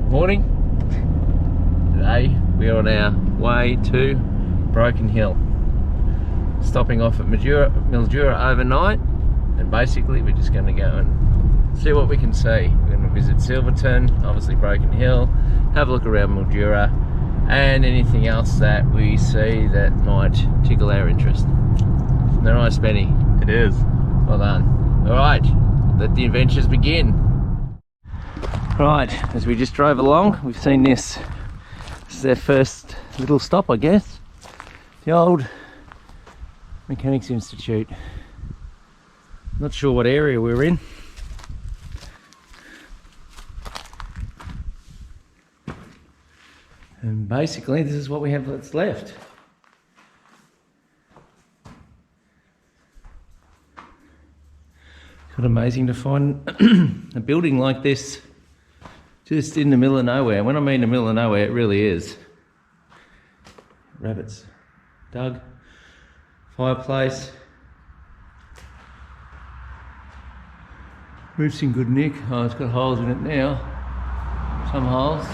Morning. Today we are on our way to Broken Hill, stopping off at Mildura overnight, and basically we're just going to go and see what we can see. We're going to visit Silverton, obviously Broken Hill, have a look around Mildura, and anything else that we see that might tickle our interest. Isn't that right, Spenny? It is. Well done. Alright, let the adventures begin. Right, as we just drove along, we've seen this. This is our first little stop, I guess. The old Mechanics Institute. Not sure what area we're in. And basically, this is what we have that's left. It's amazing to find a building like this just in the middle of nowhere. When I mean the middle of nowhere, it really is. Rabbits dug, fireplace. Roof's in good nick. Oh, it's got holes in it now. Some holes.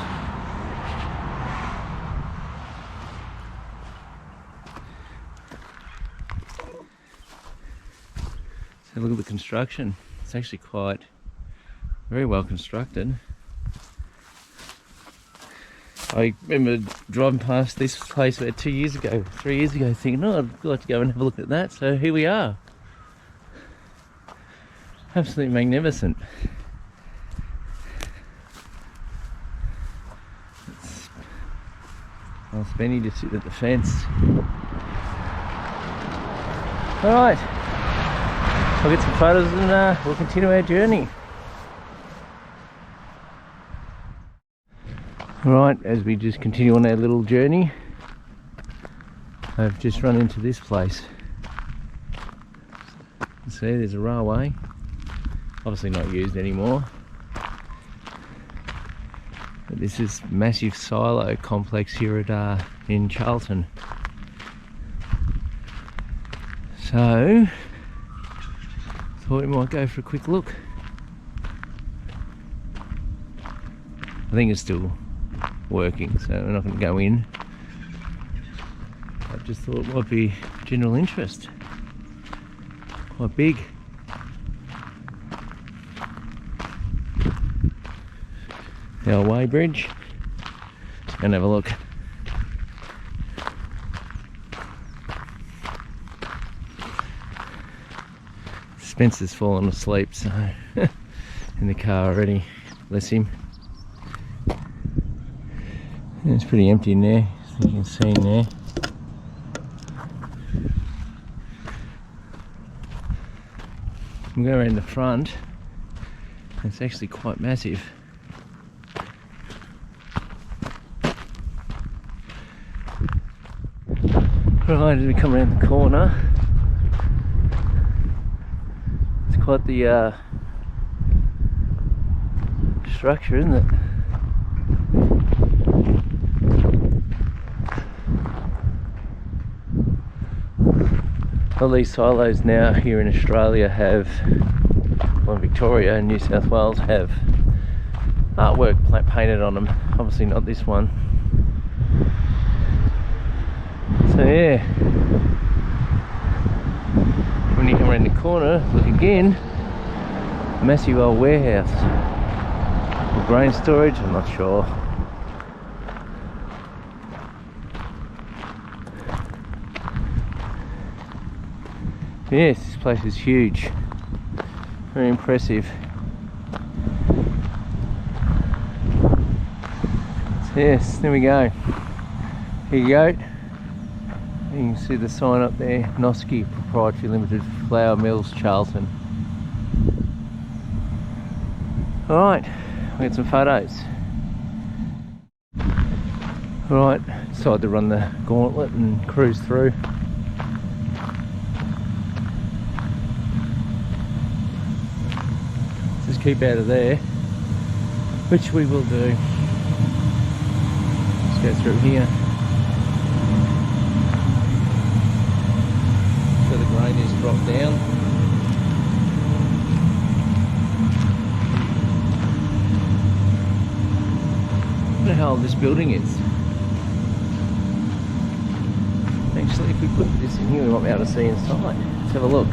So look at the construction. It's actually quite very well constructed. I remember driving past this place about 3 years ago, thinking, oh, I'd like to go and have a look at that. So here we are. Absolutely magnificent. I'll Spenny just sit at the fence. Alright, I'll get some photos and we'll continue our journey. Right, as we just continue on our little journey, I've just run into this place. You see, there's a railway, obviously not used anymore. But this is massive silo complex here at in Charlton. So, thought we might go for a quick look. I think it's still working, so we're not going to go in. I just thought it might be general interest. Quite big. The old weighbridge. Let's go and have a look. Spencer's fallen asleep, so in the car already. Bless him. It's pretty empty in there, as you can see in there. We go around the front, it's actually quite massive. Right, as we come around the corner, it's quite the structure, isn't it? All these silos now here in Australia have, well, Victoria and New South Wales have artwork painted on them. Obviously not this one. So yeah, when you come around the corner, look again, massive old warehouse. Or grain storage, I'm not sure. Yes, this place is huge. Very impressive. So yes, there we go. Here you go. You can see the sign up there, Noski Proprietary Limited, Flour Mills, Charlton. Alright, we'll get some photos. Alright, decided to run the gauntlet and cruise through. Just keep out of there, which we will do. Let's go through here. So the grain is dropped down. wonder how old this building is. Actually, if we put this in here, we might be able to see inside. Let's have a look.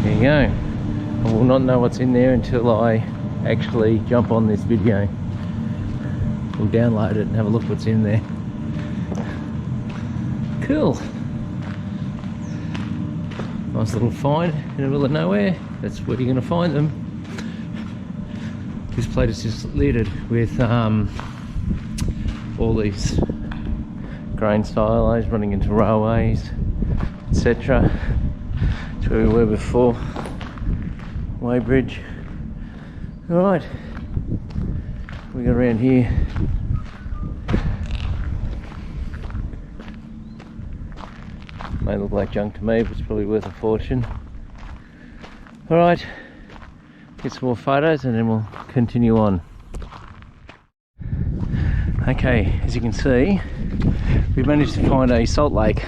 There you go. I will not know what's in there until I actually jump on this video. We'll download it and have a look what's in there. Cool. Nice little find in the middle of nowhere. That's where you're going to find them. This place is just littered with all these grain silos running into railways, etc. That's where we were before. Weybridge. Alright, we got around here. May look like junk to me, but it's probably worth a fortune. Alright, get some more photos and then we'll continue on. Okay, as you can see, we managed to find a salt lake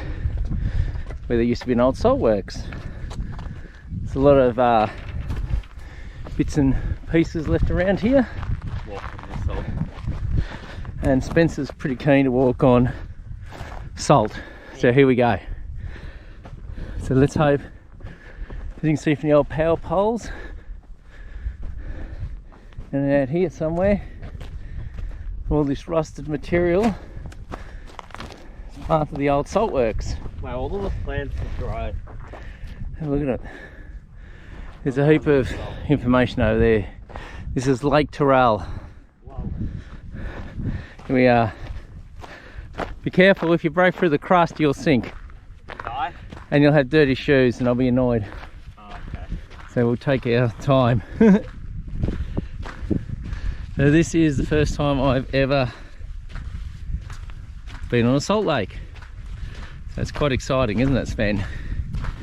where there used to be an old salt works. There's a lot of bits and pieces left around here. And Spencer's pretty keen to walk on salt. So here we go. So let's hope, as you can see from the old power poles, and out here somewhere, all this rusted material is part of the old salt works. Wow, all the plants are dry. Have a look at it. There's a heap of information over there. This is Lake Terrell. Wow. Here we are. Be careful, if you break through the crust you'll sink. Die? And you'll have dirty shoes and I'll be annoyed. Oh, okay. So we'll take our time. So this is the first time I've ever been on a salt lake. So it's quite exciting, isn't it, Spen?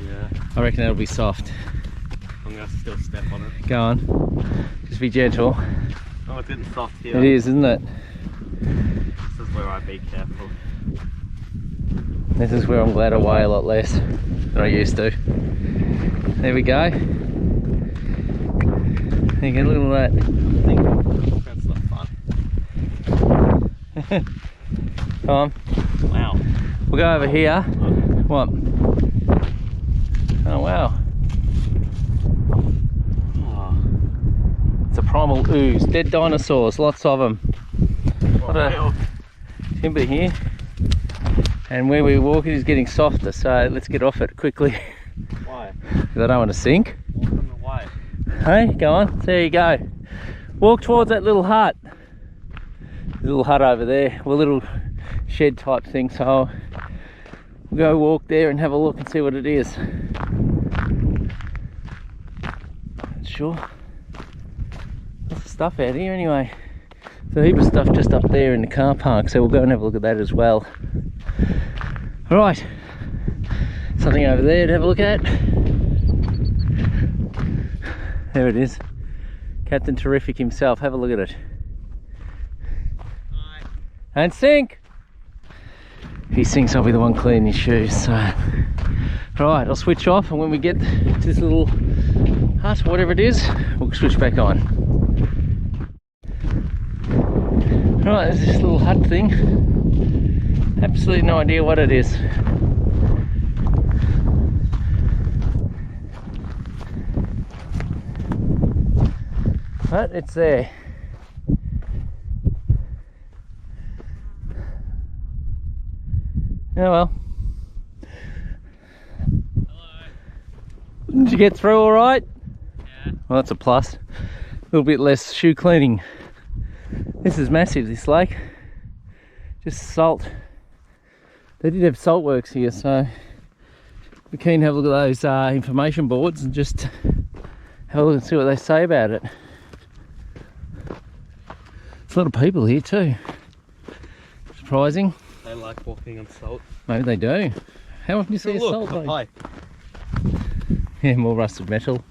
Yeah. I reckon it'll be soft. I'm going to still step on it. Go on. Just be gentle. Oh, it's getting soft here. It is, isn't it? This is where I be careful. This is where I'm glad I weigh a lot less than I used to. There we go. There you go, look at that. That's not fun. Come on. Wow. We'll go over here. What? Oh wow. Oh. It's a primal ooze. Dead dinosaurs, lots of them. What a timber here. And where we're walking is getting softer, so let's get off it quickly. Why? Because I don't want to sink. Walk on the way. Hey, go on. There you go. Walk towards that little hut. Little hut over there, or a little shed type thing. So we'll go walk there and have a look and see what it is. Not sure. Lots of stuff out here anyway. There's a heap of stuff just up there in the car park, so we'll go and have a look at that as well. Alright, something over there to have a look at. There it is. Captain Terrific himself, have a look at it. Hi. And sink! If he sinks, I'll be the one cleaning his shoes. So, right, I'll switch off, and when we get to this little hut, whatever it is, we'll switch back on. Right, there's this little hut thing. Absolutely no idea what it is. But it's there. Oh well. Hello. Did you get through all right? Yeah. Well, that's a plus. A little bit less shoe cleaning. This is massive, this lake. Just salt. They did have salt works here, so we're keen to have a look at those information boards and just have a look and see what they say about it. There's a lot of people here too. Surprising. They like walking on salt. Maybe they do. How often do you see a salt lake? Hi. Yeah, more rusted metal.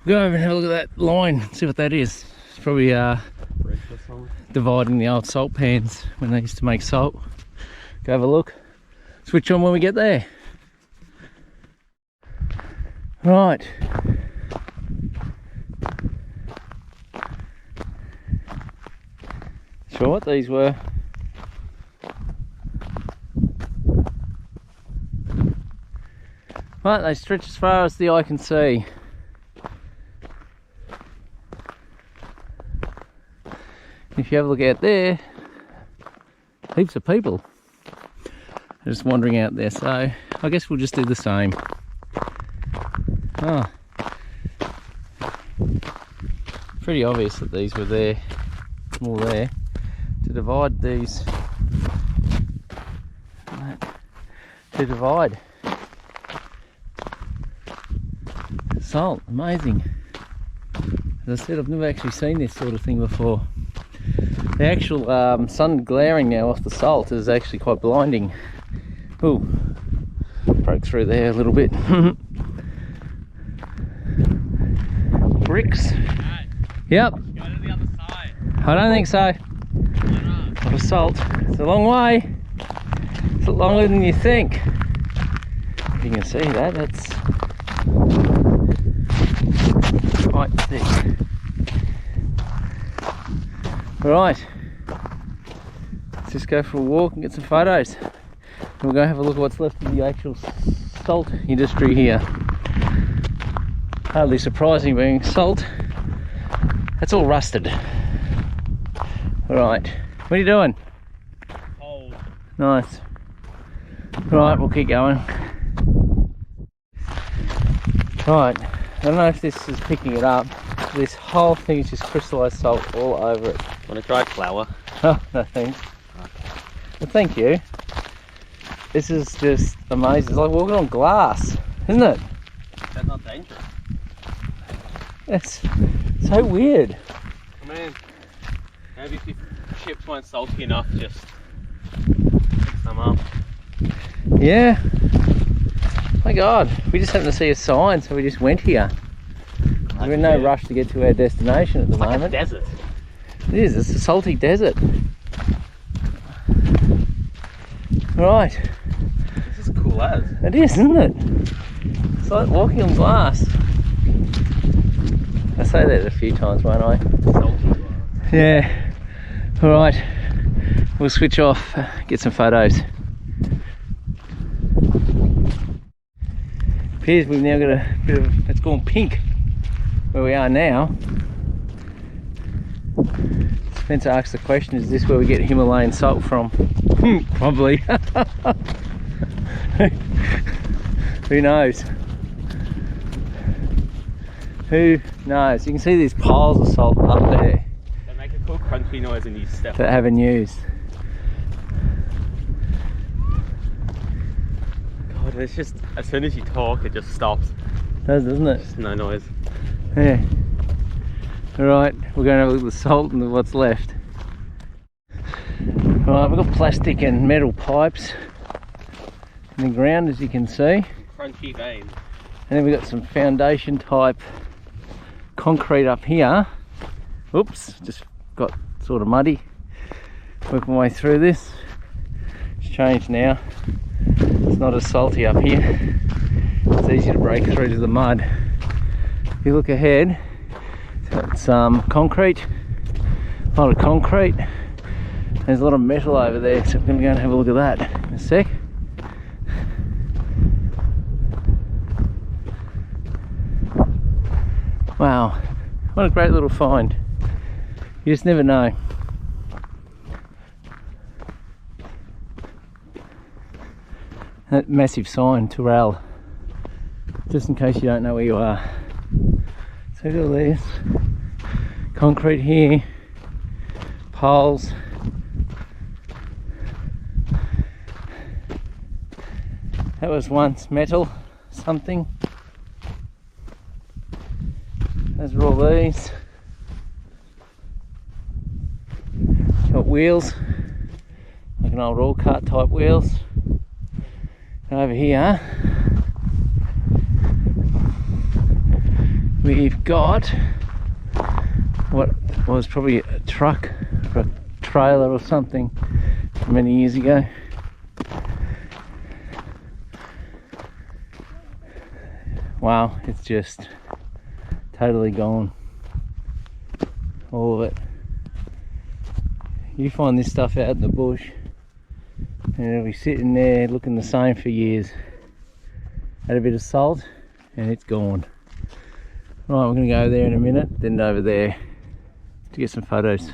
Go over and have a look at that line, see what that is. It's probably Bridge. or something. dividing the old salt pans when they used to make salt. Go have a look. Switch on when we get there. Right. Sure what these were. Right, they stretch as far as the eye can see. If you have a look out there, heaps of people just wandering out there, so I guess we'll just do the same. Oh, pretty obvious that these were there, all there, to divide these, to divide salt. Amazing. As I said, I've never actually seen this sort of thing before. The actual sun glaring now off the salt is actually quite blinding. Ooh, broke through there a little bit. Bricks. Right. Yep. Go to the other side. I don't think so. A lot of salt. It's a long way. It's a lot longer than you think. If you can see that, that's quite thick. Right. Let's just go for a walk and get some photos. And we'll go have a look at what's left of the actual salt industry here. Hardly surprising being salt. That's all rusted. Right, what are you doing? Cold. Nice. Right, we'll keep going. Right, I don't know if this is picking it up. This whole thing is just crystallised salt all over it. Want a dried flower? Oh, no thanks. Well, thank you. This is just amazing. It's like walking on glass, isn't it? That's not dangerous. It's so weird. I mean, maybe if your chips weren't salty enough, just pick some up. Yeah. My God, we just happened to see a sign, so we just went here. We're in no rush to get to our destination at the moment. Like a desert. It is, it's a salty desert. Right. This is cool as. It is, isn't it? It's like walking on glass. I say that a few times, won't I? Salty. Yeah. Alright. We'll switch off, get some photos. Appears we've now got a bit of, it's gone pink where we are now. Spencer asked the question, is this where we get Himalayan salt from? Probably. Who knows? Who knows? You can see these piles of salt up there They make a cool crunchy noise when you step that I haven't used. God, it's just, as soon as you talk, it just stops. It does, doesn't it? Just no noise. Yeah. Alright, we're going to have a look at the salt and what's left. Right, we've got plastic and metal pipes in the ground, as you can see. Crunchy vein. And then we've got some foundation type concrete up here. Oops, just got sort of muddy. Working my way through this. It's changed now. It's not as salty up here. It's easy to break through to the mud. If you look ahead, it's got some concrete, a lot of concrete. There's a lot of metal over there, so I'm going to go and have a look at that in a sec. Wow, what a great little find. You just never know. That massive sign, Tyrrell, just in case you don't know where you are. So look at this, concrete here, poles. That was once metal, something. Those are all these. Got wheels, like an old oil cart type wheels. And over here, we've got what was probably a truck or a trailer or something many years ago. Wow, it's just totally gone. All of it. You find this stuff out in the bush and it'll be sitting there looking the same for years. Add a bit of salt and it's gone. Right, we're going to go there in a minute, then over there to get some photos.